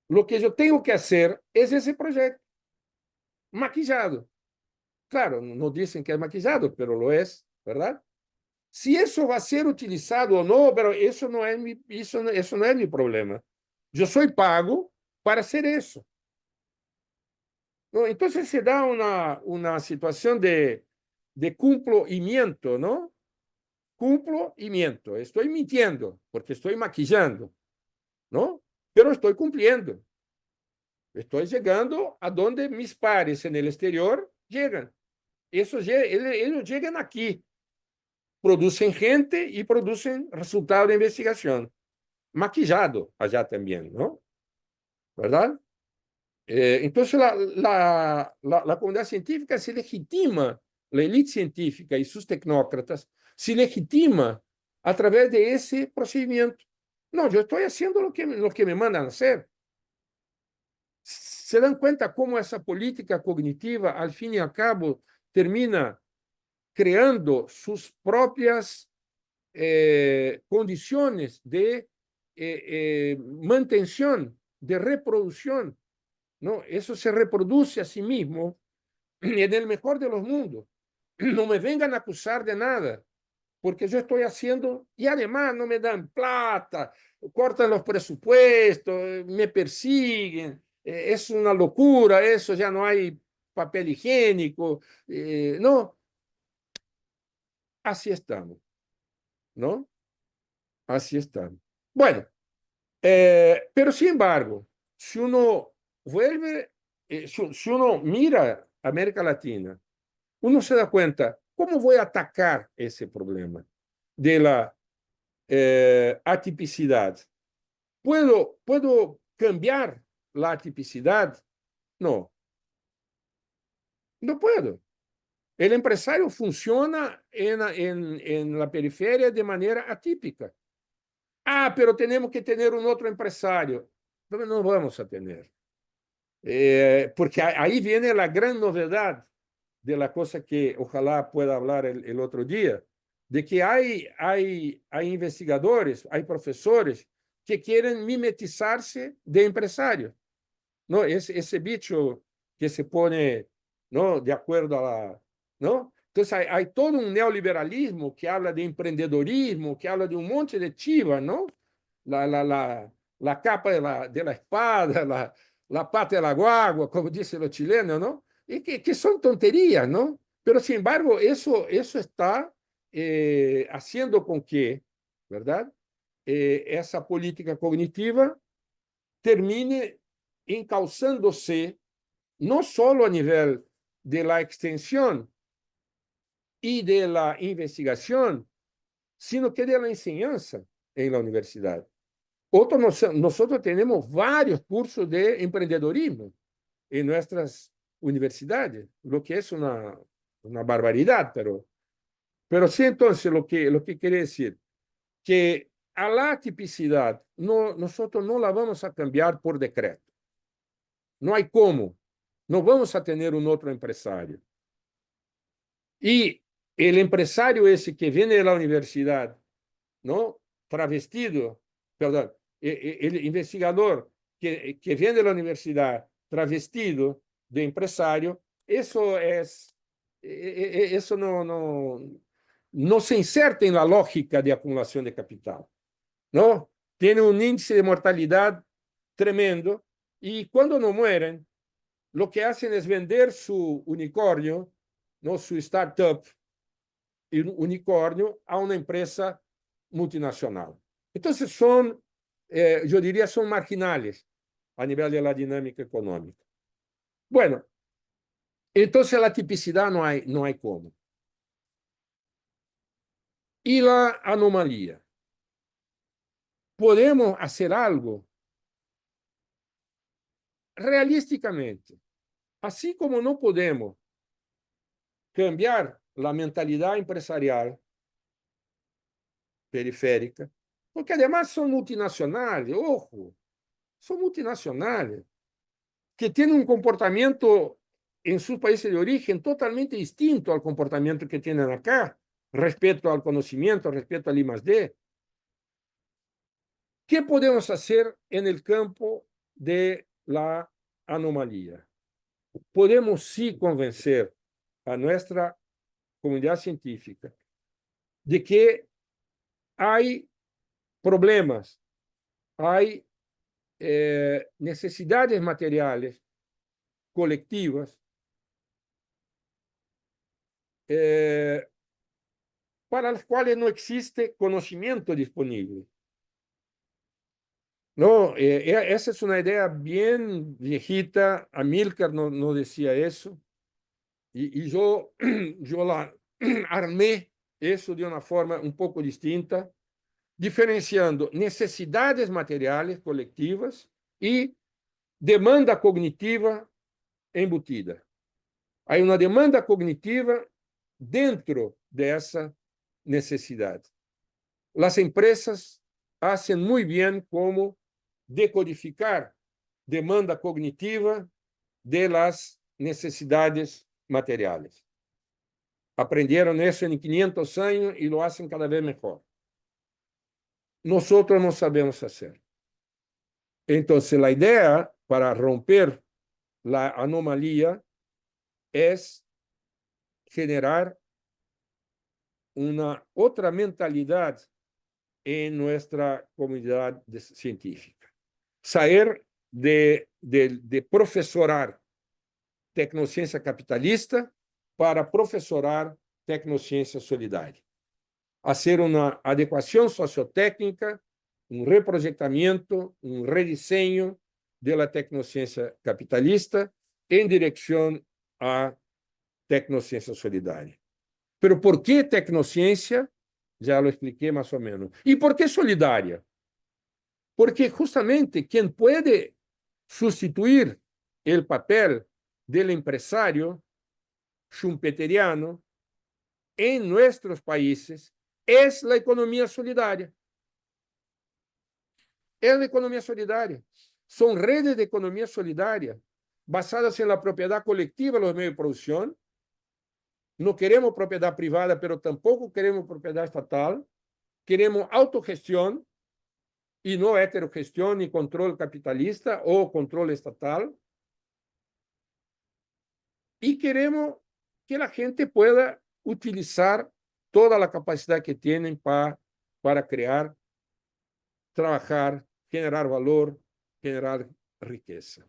Lo que yo tengo que hacer es ese proyecto maquillado. Claro, no dicen que es maquillado, pero lo es, ¿verdad? Si eso va a ser utilizado o no, pero eso no es eso no es mi problema. Yo soy pago para hacer eso. ¿No? Entonces se da una situación de cumplimiento, ¿no? Cumplo y miento. Estoy mintiendo porque estoy maquillando, ¿no? Pero estoy cumpliendo. Estoy llegando a donde mis pares en el exterior llegan. Ellos llegan aquí, producen gente y producen resultados de investigación. Maquillado allá también, ¿no? ¿Verdad? Entonces la comunidad científica se legitima, la élite científica y sus tecnócratas se legitima a través de ese procedimiento. No, yo estoy haciendo lo que me mandan hacer. ¿Se dan cuenta cómo esa política cognitiva, al fin y al cabo, termina creando sus propias condiciones de mantención, de reproducción? ¿No? Eso se reproduce a sí mismo en el mejor de los mundos. No me vengan a acusar de nada, porque yo estoy haciendo, y además no me dan plata, cortan los presupuestos, me persiguen, es una locura eso, ya no hay papel higiénico, no, así estamos, ¿no? Así estamos. Bueno, pero sin embargo, si uno vuelve, si uno mira América Latina, uno se da cuenta, ¿cómo voy a atacar ese problema de la atipicidad? ¿Puedo cambiar la atipicidad? No, no puedo. El empresario funciona en la periferia de manera atípica. Ah, pero tenemos que tener un otro empresario. Pero no vamos a tener. Porque ahí viene la gran novedad de la cosa que ojalá pueda hablar el otro día, de que hay investigadores, hay profesores que quieren mimetizarse de empresarios, ¿no? Ese bicho que se pone, ¿no? De acuerdo a la, ¿no? Entonces hay todo un neoliberalismo que habla de emprendedorismo, que habla de un monte de chivas, ¿no? La capa de la espada, la pata de la guagua, como dicen los chilenos, ¿no? Y que son tonterías, ¿no? Pero, sin embargo, eso está haciendo con que, ¿verdad? Esa política cognitiva termine encauzándose no solo a nivel de la extensión y de la investigación, sino que de la enseñanza en la universidad. Nosotros tenemos varios cursos de emprendedorismo en nuestras universidades, lo que es una barbaridad, pero sí, entonces lo que quiere decir que a la tipicidad nosotros no la vamos a cambiar por decreto. No hay cómo. No vamos a tener un otro empresario. Y el empresario ese que viene de la universidad, ¿no? Travestido, perdón, el investigador que viene de la universidad travestido de empresario, eso no se inserta en la lógica de acumulación de capital, ¿no? Tiene un índice de mortalidad tremendo y cuando no mueren, lo que hacen es vender su unicornio, ¿no? Su startup unicornio a una empresa multinacional. Entonces yo diría, son marginales a nivel de la dinámica económica. Bueno, entonces la tipicidad no hay cómo. Y la anomalía. ¿Podemos hacer algo? Realísticamente, así como no podemos cambiar la mentalidad empresarial periférica, porque además son multinacionales, ojo, son multinacionales, que tienen un comportamiento en sus países de origen totalmente distinto al comportamiento que tienen acá, respecto al conocimiento, respecto al I+D. ¿Qué podemos hacer en el campo de la anomalía? Podemos sí convencer a nuestra comunidad científica de que hay problemas, hay necesidades materiales colectivas para las cuales no existe conocimiento disponible. No, esa es una idea bien viejita. Amílcar no decía eso. Y yo la armé eso de una forma un poco distinta, diferenciando necesidades materiales colectivas y demanda cognitiva embutida. Hay una demanda cognitiva dentro de esa necesidad. Las empresas hacen muy bien como decodificar demanda cognitiva de las necesidades materiales. Aprendieron eso en 500 años y lo hacen cada vez mejor. Nosotros no sabemos hacer. Entonces, la idea para romper la anomalía es generar una otra mentalidad en nuestra comunidad científica. Sair de profesorar tecnociencia capitalista para profesorar tecnociencia solidária. Hacer uma adequação sociotécnica, um reprojetamento, um rediseño da tecnociência capitalista em direção à tecnociência solidária. Pero por que tecnociência? Já lo expliquei mais ou menos. E por que solidária? Porque justamente quem pode substituir o papel do empresário schumpeteriano em nossos países es la economía solidaria. Es la economía solidaria. Son redes de economía solidaria basadas en la propiedad colectiva de los medios de producción, no queremos propiedad privada, pero tampoco queremos propiedad estatal, queremos autogestión y no heterogestión ni control capitalista o control estatal. Y queremos que la gente pueda utilizar toda la capacidad que tienen para crear, trabajar, generar valor, generar riqueza.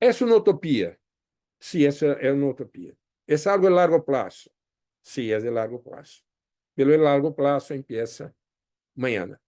¿Es una utopía? Sí, es una utopía. ¿Es algo de largo plazo? Sí, es de largo plazo. Pero el largo plazo empieza mañana.